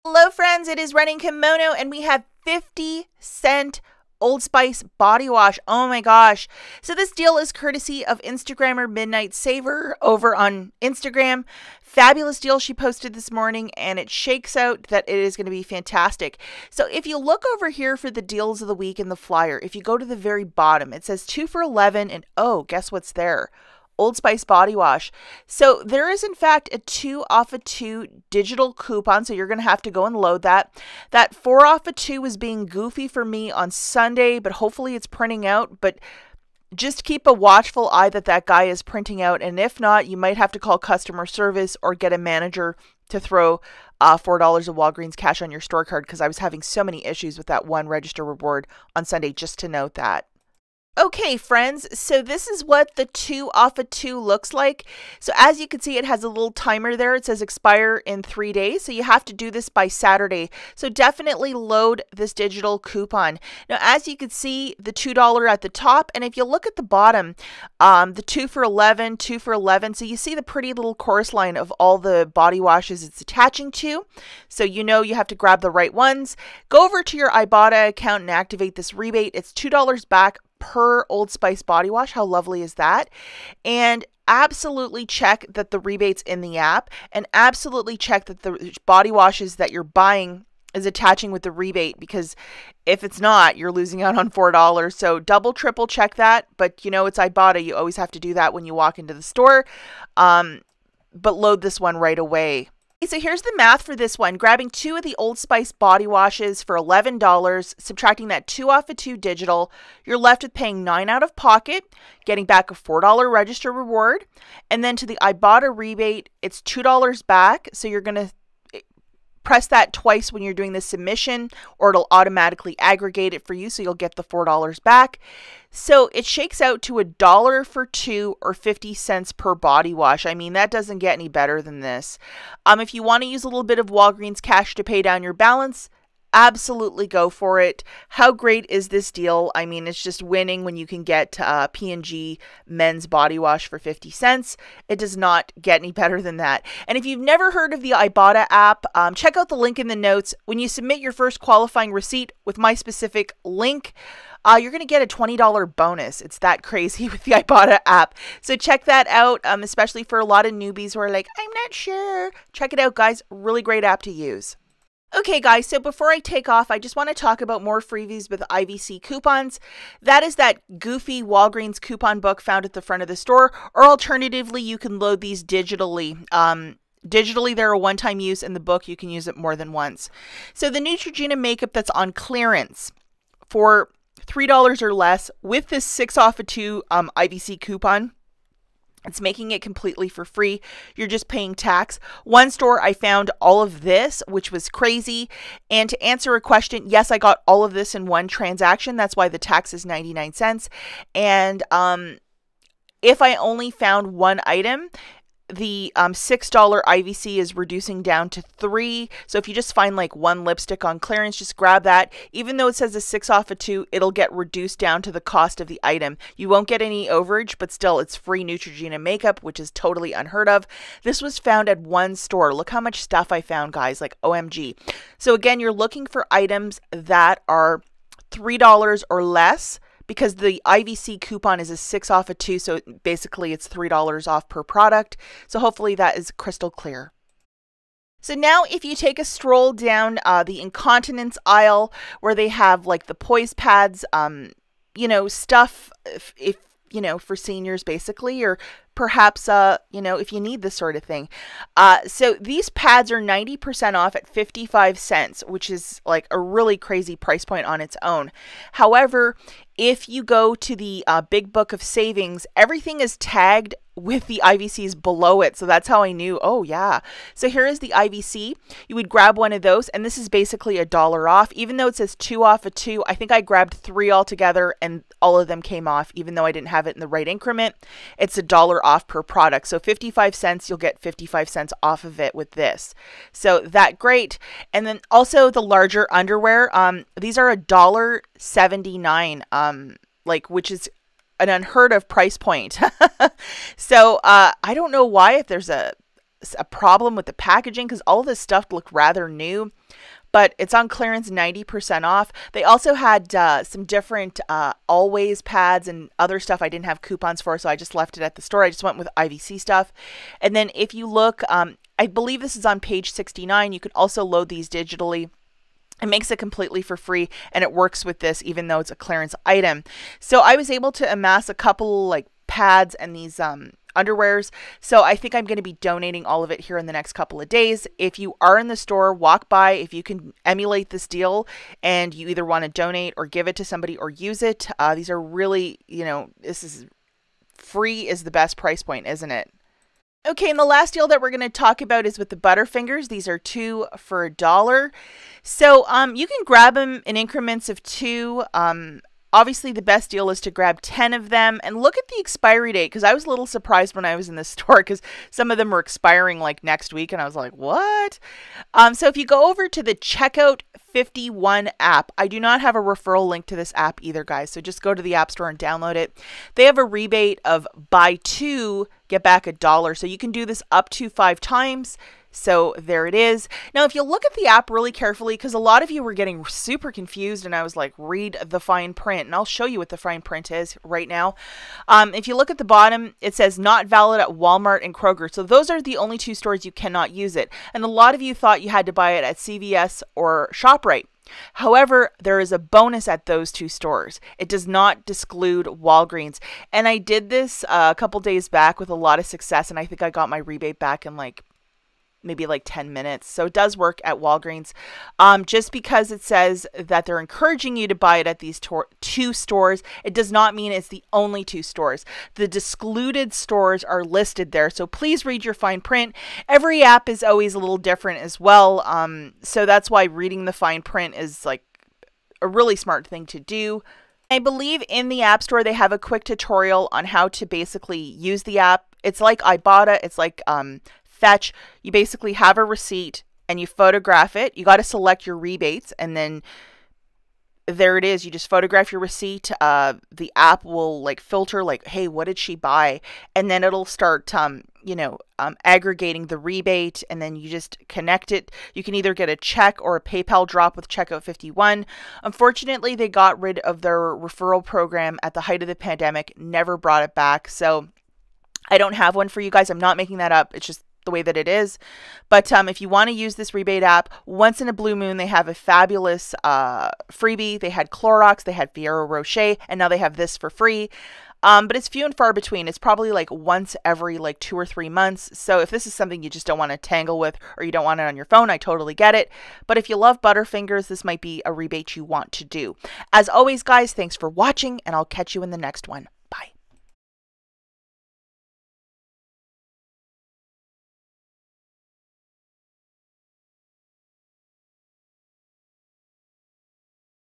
Hello friends, it is Running Kimono and we have 50-cent Old Spice body wash. Oh my gosh. So this deal is courtesy of Instagrammer Midnight Saver over on Instagram. Fabulous deal she posted this morning and it shakes out that it is going to be fantastic. So if you look over here for the deals of the week in the flyer, if you go to the very bottom, it says 2 for $11 and oh, guess what's there? Old Spice body wash. So there is in fact a 2 off of 2 digital coupon. So you're going to have to go and load that. That 4 off of 2 was being goofy for me on Sunday, but hopefully it's printing out. But just keep a watchful eye that guy is printing out. And if not, you might have to call customer service or get a manager to throw $4 of Walgreens cash on your store card, because I was having so many issues with that one register reward on Sunday, just to note that. Okay, friends, so this is what the 2 off of 2 looks like. So as you can see, it has a little timer there. It says expire in 3 days. So you have to do this by Saturday. So definitely load this digital coupon. Now, as you can see, the $2 at the top. And if you look at the bottom, the 2 for $11, 2 for $11. So you see the pretty little chorus line of all the body washes it's attaching to. So you know you have to grab the right ones. Go over to your IBOTTA account and activate this rebate. It's $2 back per Old Spice body wash. How lovely is that? And absolutely check that the rebate's in the app, and absolutely check that the body washes that you're buying is attaching with the rebate, because if it's not, you're losing out on $4. So double, triple check that. But you know, it's IBOTTA. You always have to do that when you walk into the store. But load this one right away. So here's the math for this one. Grabbing 2 of the Old Spice body washes for $11, subtracting that 2 off of 2 digital, you're left with paying $9 out of pocket, getting back a $4 register reward. And then to the IBOTTA rebate, it's $2 back. So you're going to press that twice when you're doing the submission, or it'll automatically aggregate it for you, so you'll get the $4 back. So it shakes out to $1 for 2, or 50 cents per body wash. I mean, that doesn't get any better than this. If you want to use a little bit of Walgreens cash to pay down your balance, absolutely go for it. How great is this deal? I mean, it's just winning when you can get P&G men's body wash for 50 cents. It does not get any better than that. And if you've never heard of the IBOTTA app, check out the link in the notes. When you submit your first qualifying receipt with my specific link, you're going to get a $20 bonus. It's that crazy with the IBOTTA app. So check that out, especially for a lot of newbies who are like, I'm not sure. Check it out, guys. Really great app to use. Okay guys, so before I take off, I just want to talk about more freebies with IVC coupons. That is that goofy Walgreens coupon book found at the front of the store, or alternatively, you can load these digitally. Digitally, they're a one-time use. In the book, you can use it more than once. So the Neutrogena makeup that's on clearance for $3 or less with this 6 off of 2 IVC coupon, it's making it completely for free. You're just paying tax. One store I found all of this, which was crazy. And to answer a question, yes, I got all of this in one transaction. That's why the tax is 99 cents. And if I only found one item, the $6 IVC is reducing down to $3. So if you just find like one lipstick on clearance, just grab that. Even though it says a 6 off of 2, it'll get reduced down to the cost of the item. You won't get any overage, but still it's free Neutrogena makeup, which is totally unheard of. This was found at one store. Look how much stuff I found, guys, like OMG. So again, you're looking for items that are $3 or less, because the IVC coupon is a 6 off of 2, so basically it's $3 off per product. So hopefully that is crystal clear. So now if you take a stroll down the Incontinence aisle, where they have like the poise pads, you know, stuff if you know, for seniors basically, or perhaps, you know, if you need this sort of thing. So these pads are 90% off at 55 cents, which is like a really crazy price point on its own. However, if you go to the Big Book of Savings, everything is tagged with the IVCs below it. So that's how I knew, oh yeah. So here is the IVC. You would grab one of those, and this is basically $1 off. Even though it says 2 off of 2, I think I grabbed 3 altogether and all of them came off, even though I didn't have it in the right increment. It's $1 off per product. So 55 cents, you'll get 55 cents off of it with this. So that great. And then also the larger underwear, these are $1.79, like, which is an unheard of price point. So I don't know why, if there's a a problem with the packaging because all of this stuff looked rather new. But it's on clearance, 90% off. They also had some different Always pads and other stuff I didn't have coupons for, so I just left it at the store. I just went with IVC stuff. And then if you look, I believe this is on page 69. You can also load these digitally. It makes it completely for free, and it works with this even though it's a clearance item. So I was able to amass a couple like pads and these underwears. So I think I'm going to be donating all of it here in the next couple of days. If you are in the store, walk by. If you can emulate this deal and you either want to donate or give it to somebody or use it, these are really, you know, this is free is the best price point, isn't it? Okay, and the last deal that we're going to talk about is with the Butterfingers. These are 2 for $1. So you can grab them in increments of 2. Obviously, the best deal is to grab 10 of them and look at the expiry date, because I was a little surprised when I was in the store because some of them were expiring like next week and I was like, what? So if you go over to the Checkout 51 app, I do not have a referral link to this app either, guys. So just go to the App Store and download it. They have a rebate of buy 2, get back $1. So you can do this up to 5 times. So there it is. Now, if you look at the app really carefully, because a lot of you were getting super confused and I was like, read the fine print, and I'll show you what the fine print is right now. If you look at the bottom, it says not valid at Walmart and Kroger. So those are the only 2 stores you cannot use it. And a lot of you thought you had to buy it at CVS or ShopRite. However, there is a bonus at those 2 stores. It does not exclude Walgreens. And I did this a couple days back with a lot of success, and I think I got my rebate back in like maybe like 10 minutes. So it does work at Walgreens. Just because it says that they're encouraging you to buy it at these 2 stores, it does not mean it's the only 2 stores. The excluded stores are listed there. So please read your fine print. Every app is always a little different as well. So that's why reading the fine print is like a really smart thing to do. I believe in the App Store, they have a quick tutorial on how to basically use the app. It's like IBOTTA. It's like Fetch. You basically have a receipt and you photograph it. You got to select your rebates, and then there it is. You just photograph your receipt. The app will like filter like, hey, what did she buy? And then it'll start, aggregating the rebate, and then you just connect it. You can either get a check or a PayPal drop with Checkout 51. Unfortunately, they got rid of their referral program at the height of the pandemic, never brought it back. So I don't have one for you guys. I'm not making that up. It's just the way that it is. But if you want to use this rebate app, once in a blue moon, they have a fabulous freebie. They had Clorox, they had Ferrero Rocher, and now they have this for free. But it's few and far between. It's probably like once every like 2 or 3 months. So if this is something you just don't want to tangle with, or you don't want it on your phone, I totally get it. But if you love Butterfingers, this might be a rebate you want to do. As always, guys, thanks for watching, and I'll catch you in the next one.